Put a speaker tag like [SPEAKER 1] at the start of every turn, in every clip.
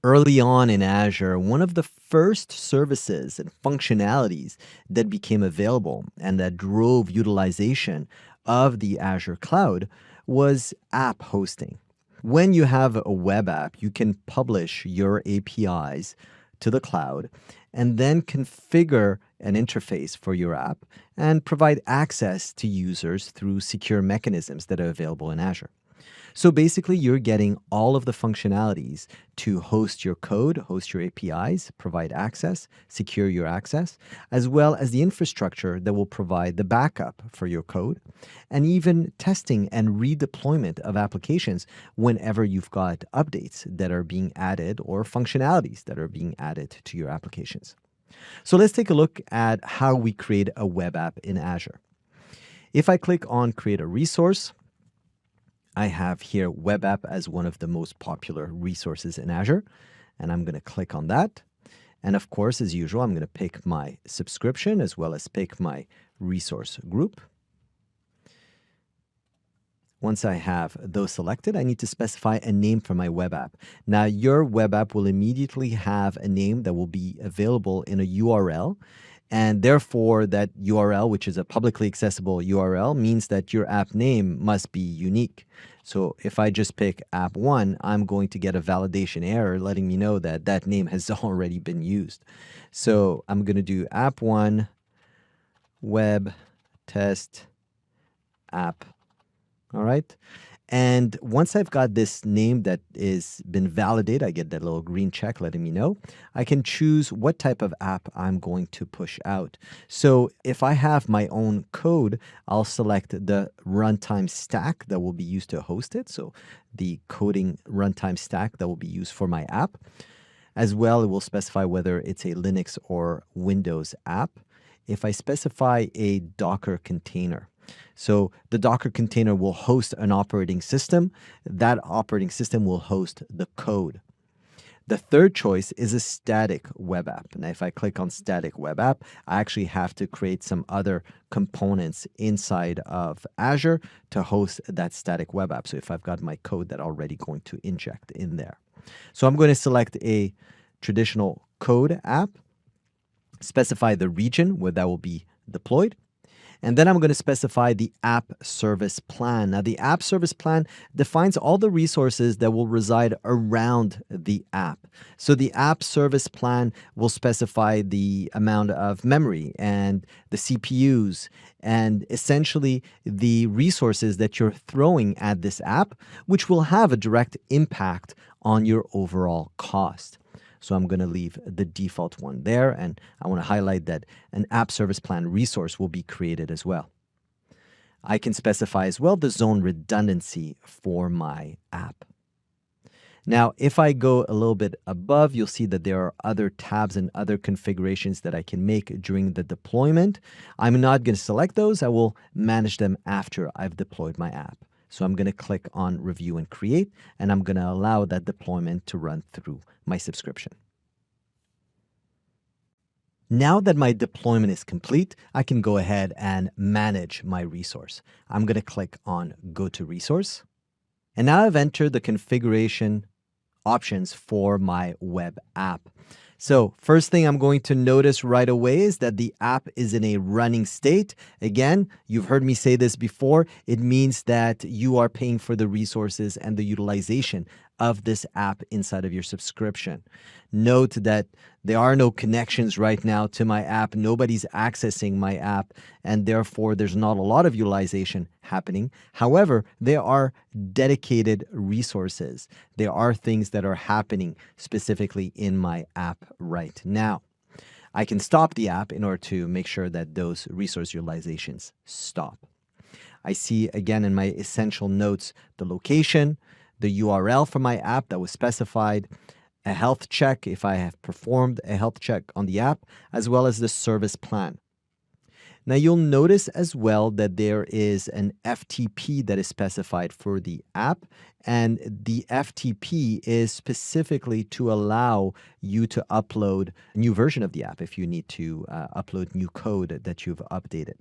[SPEAKER 1] Early on in Azure, one of the first services and functionalities that became available and that drove utilization of the Azure cloud was app hosting. When you have a web app, you can publish your APIs to the cloud and then configure an interface for your app and provide access to users through secure mechanisms that are available in Azure. So basically, you're getting all of the functionalities to host your code, host your APIs, provide access, secure your access, as well as the infrastructure that will provide the backup for your code, and even testing and redeployment of applications whenever you've got updates that are being added or functionalities that are being added to your applications. So let's take a look at how we create a web app in Azure. If I click on Create a Resource, I have here web app as one of the most popular resources in Azure, and I'm going to click on that. And of course, as usual, I'm going to pick my subscription as well as pick my resource group. Once I have those selected, I need to specify a name for my web app. Now, your web app will immediately have a name that will be available in a URL. And therefore, that URL, which is a publicly accessible URL, means that your app name must be unique. So if I just pick app1, I'm going to get a validation error letting me know that that name has already been used. So I'm going to do app1 web test app. All right. And once I've got this name that is been validated, I get that little green check letting me know, I can choose what type of app I'm going to push out. So if I have my own code, I'll select the runtime stack that will be used to host it. So the coding runtime stack that will be used for my app. As well, it will specify whether it's a Linux or Windows app. If I specify a Docker container, so the Docker container will host an operating system. That operating system will host the code. The third choice is a static web app. Now, if I click on static web app, I actually have to create some other components inside of Azure to host that static web app. So if I've got my code that already going to inject in there. So I'm going to select a traditional code app, specify the region where that will be deployed. And then I'm going to specify the app service plan. Now, the app service plan defines all the resources that will reside around the app. So the app service plan will specify the amount of memory and the CPUs and essentially the resources that you're throwing at this app, which will have a direct impact on your overall cost. So I'm going to leave the default one there, and I want to highlight that an app service plan resource will be created as well. I can specify as well the zone redundancy for my app. Now, if I go a little bit above, you'll see that there are other tabs and other configurations that I can make during the deployment. I'm not going to select those. I will manage them after I've deployed my app. So I'm going to click on Review and Create, and I'm going to allow that deployment to run through my subscription. Now that my deployment is complete, I can go ahead and manage my resource. I'm going to click on Go to Resource. And now I've entered the configuration options for my web app. So first thing I'm going to notice right away is that the app is in a running state. Again, you've heard me say this before. It means that you are paying for the resources and the utilization of this app inside of your subscription. Note that there are no connections right now to my app. Nobody's accessing my app, and therefore there's not a lot of utilization happening. However, there are dedicated resources. There are things that are happening specifically in my app right now. I can stop the app in order to make sure that those resource utilizations stop. I see again in my essential notes the location, the URL for my app that was specified, a health check if I have performed a health check on the app, as well as the service plan. Now you'll notice as well that there is an FTP that is specified for the app, and the FTP is specifically to allow you to upload a new version of the app if you need to upload new code that you've updated.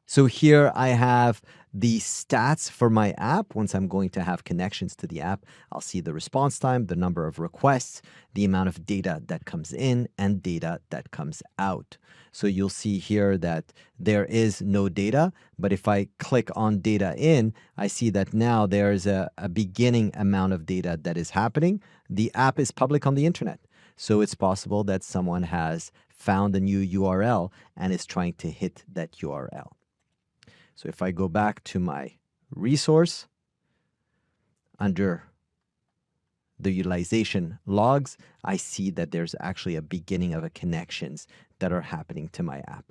[SPEAKER 1] So here I have the stats for my app. Once I'm going to have connections to the app, I'll see the response time, the number of requests, the amount of data that comes in and data that comes out. So you'll see here that there is no data, but if I click on data in, I see that now there's a beginning amount of data that is happening. The app is public on the internet. So it's possible that someone has found a new URL and is trying to hit that URL. So if I go back to my resource under the utilization logs, I see that there's actually a beginning of a connections that are happening to my app.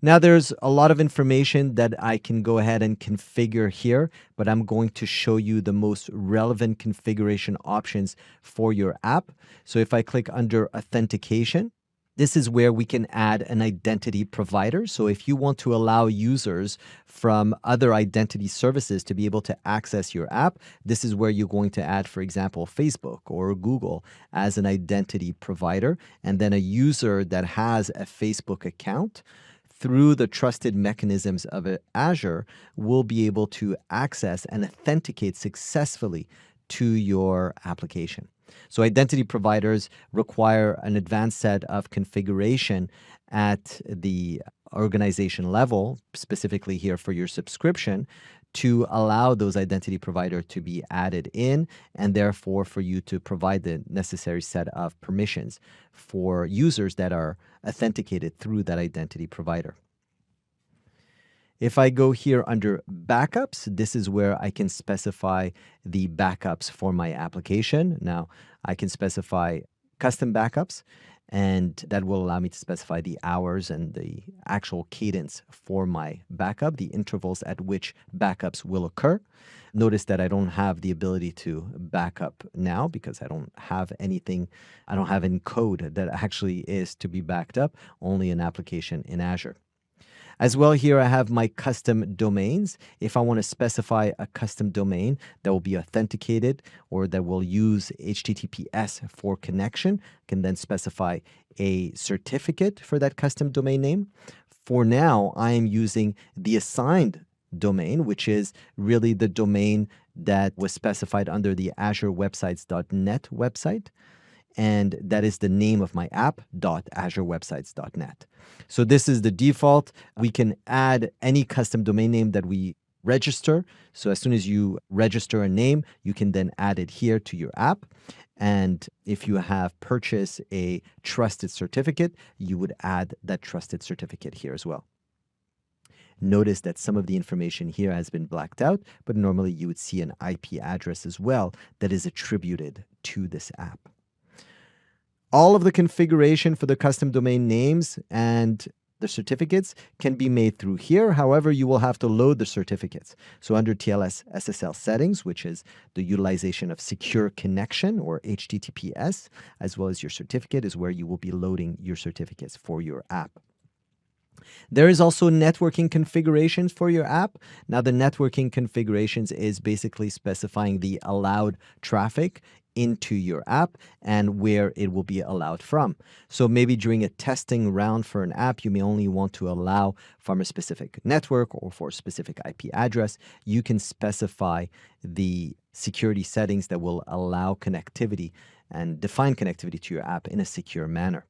[SPEAKER 1] Now there's a lot of information that I can go ahead and configure here, but I'm going to show you the most relevant configuration options for your app. So if I click under Authentication, this is where we can add an identity provider. So if you want to allow users from other identity services to be able to access your app, this is where you're going to add, for example, Facebook or Google as an identity provider. And then a user that has a Facebook account through the trusted mechanisms of Azure will be able to access and authenticate successfully to your application. So identity providers require an advanced set of configuration at the organization level, specifically here for your subscription, to allow those identity providers to be added in, and therefore for you to provide the necessary set of permissions for users that are authenticated through that identity provider. If I go here under backups, this is where I can specify the backups for my application. Now, I can specify custom backups, and that will allow me to specify the hours and the actual cadence for my backup, the intervals at which backups will occur. Notice that I don't have the ability to backup now because I don't have anything, I don't have any code that actually is to be backed up, only an application in Azure. As well, here I have my custom domains. If I want to specify a custom domain that will be authenticated or that will use HTTPS for connection, I can then specify a certificate for that custom domain name. For now, I am using the assigned domain, which is really the domain that was specified under the azurewebsites.net website. And that is the name of my app, .azurewebsites.net. So this is the default. We can add any custom domain name that we register. So as soon as you register a name, you can then add it here to your app. And if you have purchased a trusted certificate, you would add that trusted certificate here as well. Notice that some of the information here has been blacked out, but normally you would see an IP address as well that is attributed to this app. All of the configuration for the custom domain names and the certificates can be made through here. However, you will have to load the certificates. So under TLS SSL settings, which is the utilization of secure connection or HTTPS, as well as your certificate, is where you will be loading your certificates for your app. There is also networking configurations for your app. Now, the networking configurations is basically specifying the allowed traffic into your app and where it will be allowed from. So maybe during a testing round for an app, you may only want to allow from a specific network or for a specific IP address. You can specify the security settings that will allow connectivity and define connectivity to your app in a secure manner.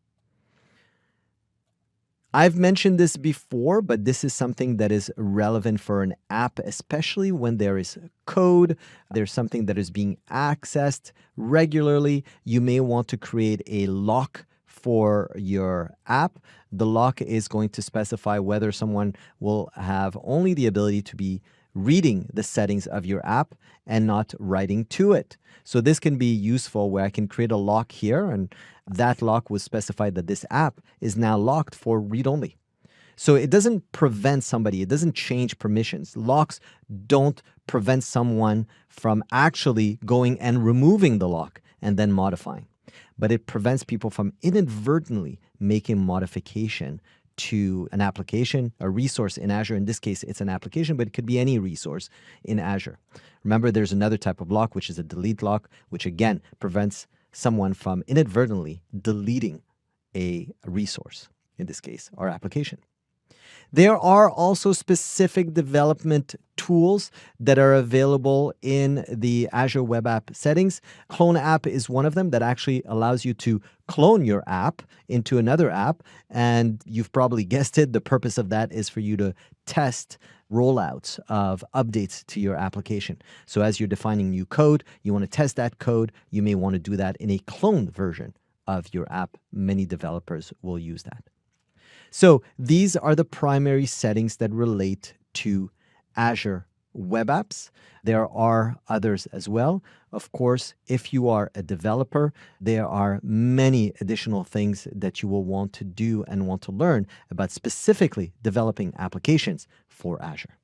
[SPEAKER 1] I've mentioned this before, but this is something that is relevant for an app, especially when there is code, there's something that is being accessed regularly. You may want to create a lock for your app. The lock is going to specify whether someone will have only the ability to be reading the settings of your app and not writing to it. So this can be useful where I can create a lock here, and that lock will specify that this app is now locked for read-only. So it doesn't prevent somebody, it doesn't change permissions. Locks don't prevent someone from actually going and removing the lock and then modifying. But it prevents people from inadvertently making modification to an application, a resource in Azure. In this case, it's an application, but it could be any resource in Azure. Remember, there's another type of lock, which is a delete lock, which again prevents someone from inadvertently deleting a resource, in this case, our application. There are also specific development tools that are available in the Azure Web App settings. Clone App is one of them that actually allows you to clone your app into another app. And you've probably guessed it, the purpose of that is for you to test rollouts of updates to your application. So as you're defining new code, you want to test that code. You may want to do that in a cloned version of your app. Many developers will use that. So these are the primary settings that relate to Azure Web Apps. There are others as well. Of course, if you are a developer, there are many additional things that you will want to do and want to learn about specifically developing applications for Azure.